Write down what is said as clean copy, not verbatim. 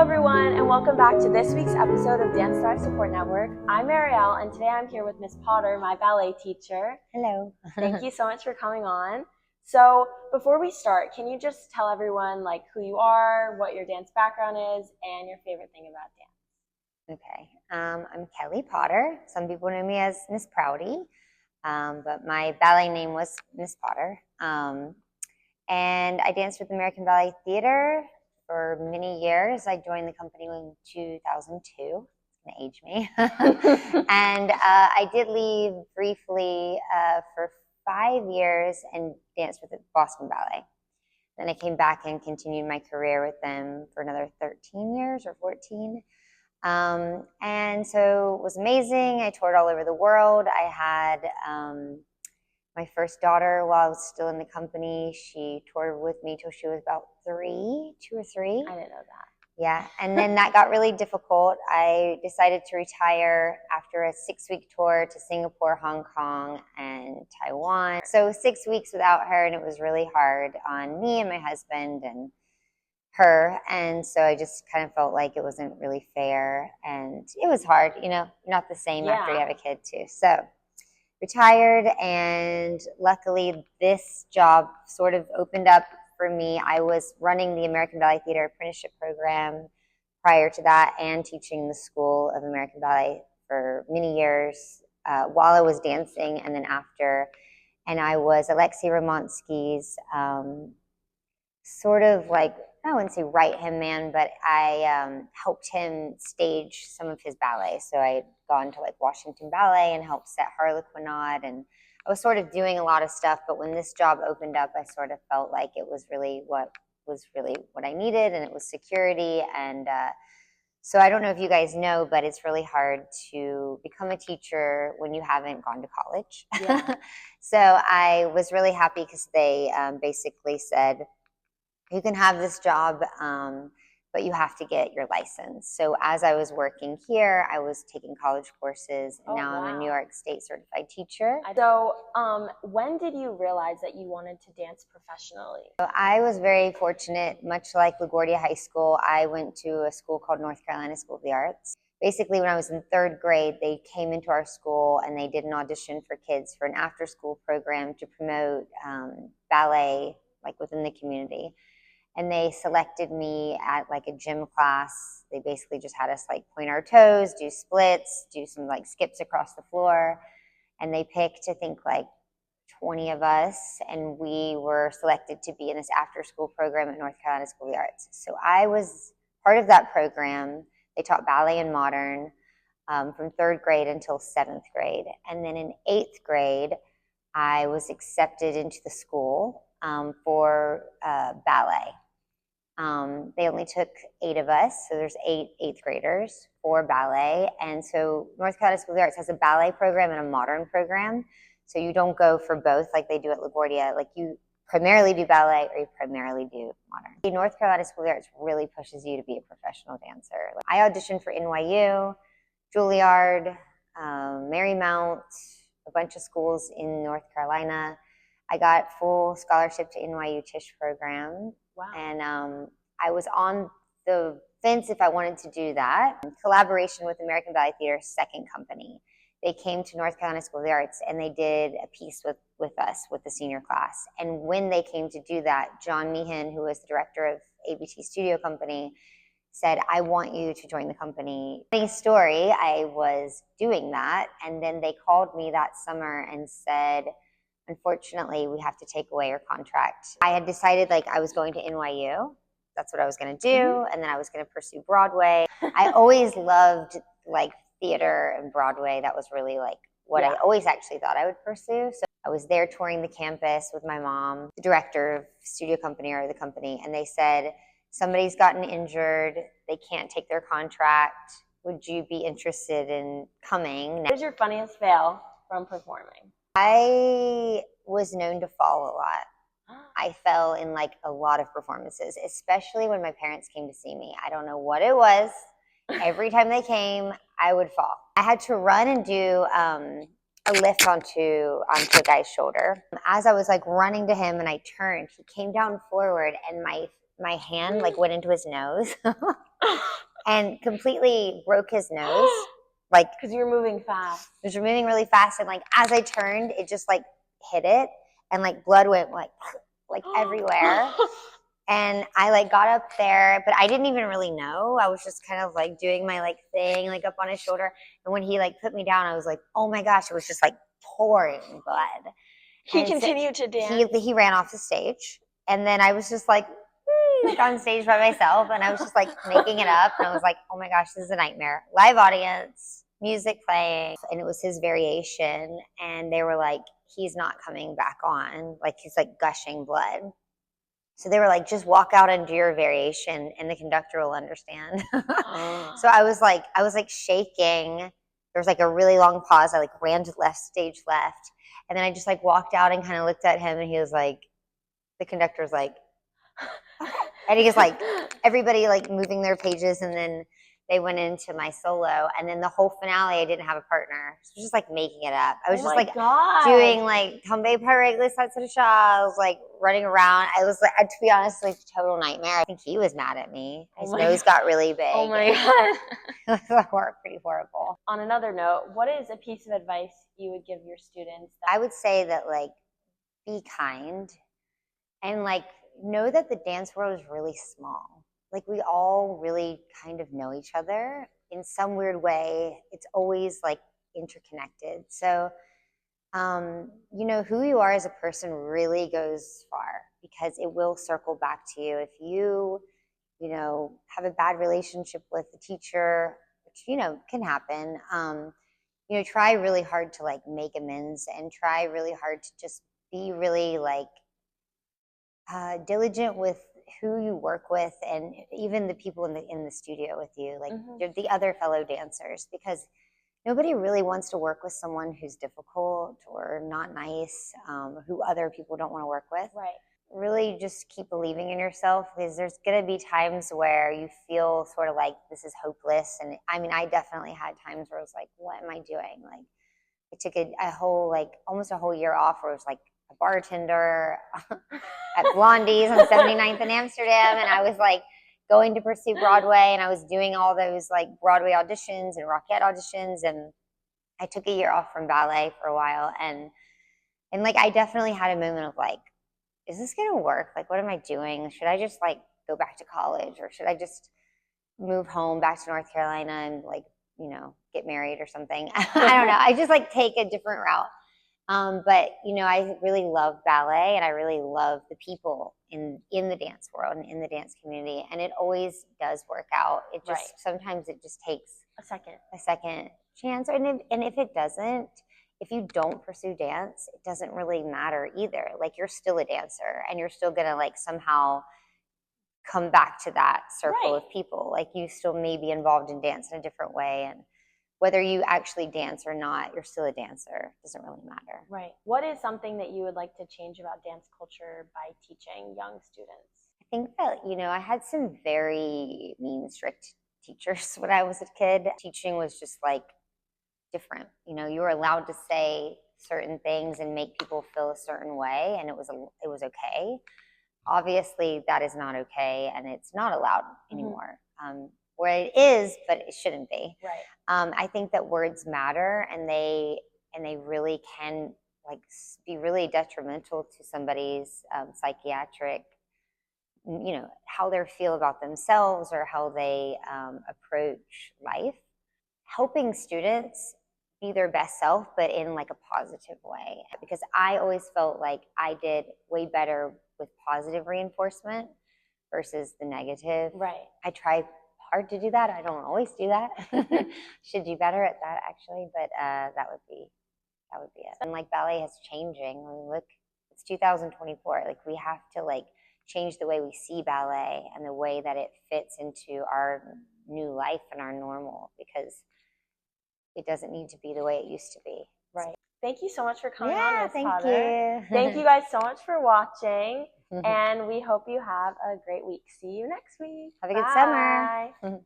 everyone, and welcome back to this week's episode of Dance Thrive Support Network. I'm Marielle, and today I'm here with Miss Potter, my ballet teacher. Hello. Thank you so much for coming on. So before we start, can you just tell everyone who you are, what your dance background is, and your favorite thing about dance? Okay. I'm Kelly Potter. Some people know me as Miss Prouty, but my ballet name was Miss Potter. And I danced with American Ballet Theater for many years. I joined the company in 2002. It's going to age me. And I did leave briefly for 5 years and danced with the Boston Ballet. Then I came back and continued my career with them for another 13 years or 14. And so it was amazing. I toured all over the world. I had my first daughter while I was still in the company. She toured with me till she was about 2 or 3. I didn't know that. Yeah, and then that got really difficult. I decided to retire after a 6-week tour to Singapore, Hong Kong, and Taiwan. So 6 weeks without her, and it was really hard on me and my husband and her. And so I just kind of felt like it wasn't really fair, and it was hard, not the same after you have a kid too. So retired, and luckily this job sort of opened up for me. I was running the American Ballet Theater apprenticeship program prior to that and teaching the School of American Ballet for many years while I was dancing and then after. And I was Alexei Romansky's sort of I wouldn't say right-hand man, but I helped him stage some of his ballet. So I'd gone to Washington Ballet and helped set Harlequinade, and I was sort of doing a lot of stuff. But when this job opened up, I sort of felt like it was really what I needed, and it was security. And so I don't know if you guys know, but it's really hard to become a teacher when you haven't gone to college. Yeah. So I was really happy because they basically said, you can have this job, but you have to get your license. So as I was working here, I was taking college courses, and now I'm a New York State certified teacher. So when did you realize that you wanted to dance professionally? So I was very fortunate. Much like LaGuardia High School, I went to a school called North Carolina School of the Arts. Basically, when I was in 3rd grade, they came into our school and they did an audition for kids for an after-school program to promote ballet within the community. And they selected me at a gym class. They basically just had us point our toes, do splits, do some skips across the floor. And they picked, I think, 20 of us, and we were selected to be in this after-school program at North Carolina School of the Arts. So I was part of that program. They taught ballet and modern from 3rd grade until 7th grade. And then in 8th grade, I was accepted into the school for ballet. They only took 8 of us, so there's 8 8th graders for ballet. And so North Carolina School of the Arts has a ballet program and a modern program. So you don't go for both like they do at LaGuardia. You primarily do ballet or you primarily do modern. The North Carolina School of the Arts really pushes you to be a professional dancer. I auditioned for NYU, Juilliard, Marymount, a bunch of schools in North Carolina. I got full scholarship to NYU Tisch program. Wow. And I was on the fence if I wanted to do that. In collaboration with American Ballet Theater's second company. They came to North Carolina School of the Arts and they did a piece with us, with the senior class. And when they came to do that, John Meehan, who was the director of ABT Studio Company, said, I want you to join the company. Funny story, I was doing that, and then they called me that summer and said, unfortunately, we have to take away your contract. I had decided I was going to NYU. That's what I was going to do. And then I was going to pursue Broadway. I always loved theater and Broadway. That was really what I always actually thought I would pursue. So I was there touring the campus with my mom, the director of studio company or the company. And they said, somebody's gotten injured. They can't take their contract. Would you be interested in coming? What is your funniest fail from performing? I was known to fall a lot. I fell in a lot of performances, especially when my parents came to see me. I don't know what it was. Every time they came, I would fall. I had to run and do a lift onto a guy's shoulder. As I was like running to him and I turned, he came down forward and my hand like went into his nose and completely broke his nose. Like, because you were moving fast. it was moving really fast, and like as I turned, it just like hit it, and like blood went like everywhere. And I like got up there, but I didn't even really know. I was just kind of like doing my like thing, like up on his shoulder. And when he like put me down, I was like, oh my gosh, it was just like pouring blood. He And so continued to dance. he ran off the stage, and then I was just like on stage by myself, and I was just like making it up, and I was like, oh my gosh, this is a nightmare. Live audience, music playing, and it was his variation, and they were like, he's not coming back on, like he's like gushing blood. So they were like, just walk out and do your variation and the conductor will understand. So I was like shaking. There was like a really long pause. I like ran to stage left. And then I just like walked out and kind of looked at him, and he was like, the conductor's like, and he was like, everybody like moving their pages, and then they went into my solo, and then the whole finale I didn't have a partner. So I was just like making it up. I was just like doing like Tombe Pareglis I was like running around. I was like, to be honest, like a total nightmare. I think he was mad at me. His nose got really big. Oh my God. It was pretty horrible. On another note, what is a piece of advice you would give your students? I would say that like be kind, and like know that the dance world is really small. Like we all really kind of know each other in some weird way. It's always like interconnected. So, you know, who you are as a person really goes far, because it will circle back to you. If you know, have a bad relationship with a teacher, which, you know, can happen, you know, try really hard to like make amends, and try really hard to just be really like diligent with who you work with, and even the people in the studio with you, like the other fellow dancers, because nobody really wants to work with someone who's difficult or not nice, who other people don't want to work with. Right. Really just keep believing in yourself, because there's going to be times where you feel sort of like this is hopeless. And I mean, I definitely had times where I was like, what am I doing? Like, I took a whole, like almost a whole year off, where it was like a bartender at Blondie's on 79th in Amsterdam, and I was like going to pursue Broadway, and I was doing all those like Broadway auditions and Rockette auditions, and I took a year off from ballet for a while, and like I definitely had a moment of like, is this gonna work? Like, what am I doing? Should I just like go back to college, or should I just move home back to North Carolina and like, you know, get married or something? I don't know. I just like take a different route. But you know, I really love ballet, and I really love the people in the dance world and in the dance community, and it always does work out. It just sometimes it just takes a second chance, and if it doesn't, if you don't pursue dance, it doesn't really matter either. Like, you're still a dancer, and you're still gonna like somehow come back to that circle of people. Like, you still may be involved in dance in a different way, and whether you actually dance or not, you're still a dancer. It doesn't really matter. Right. What is something that you would like to change about dance culture by teaching young students? I think that, you know, I had some very mean, strict teachers when I was a kid. Teaching was just like different. You know, you were allowed to say certain things and make people feel a certain way, and it was okay. Obviously, that is not okay, and it's not allowed anymore. Where it is, but it shouldn't be. Right. I think that words matter, and they really can like be really detrimental to somebody's psychiatric, you know, how they feel about themselves, or how they approach life. Helping students be their best self, but in like a positive way, because I always felt like I did way better with positive reinforcement versus the negative. Right. I try hard to do that. I don't always do that. Should do better at that, actually, but that would be it. And like, ballet is changing. I mean, look, it's 2024. Like, we have to like change the way we see ballet and the way that it fits into our new life and our normal, because it doesn't need to be the way it used to be. Right. Thank you so much for coming on, Miss Potter. Thank you. Thank you guys so much for watching, and we hope you have a great week. See you next week. Have a good summer.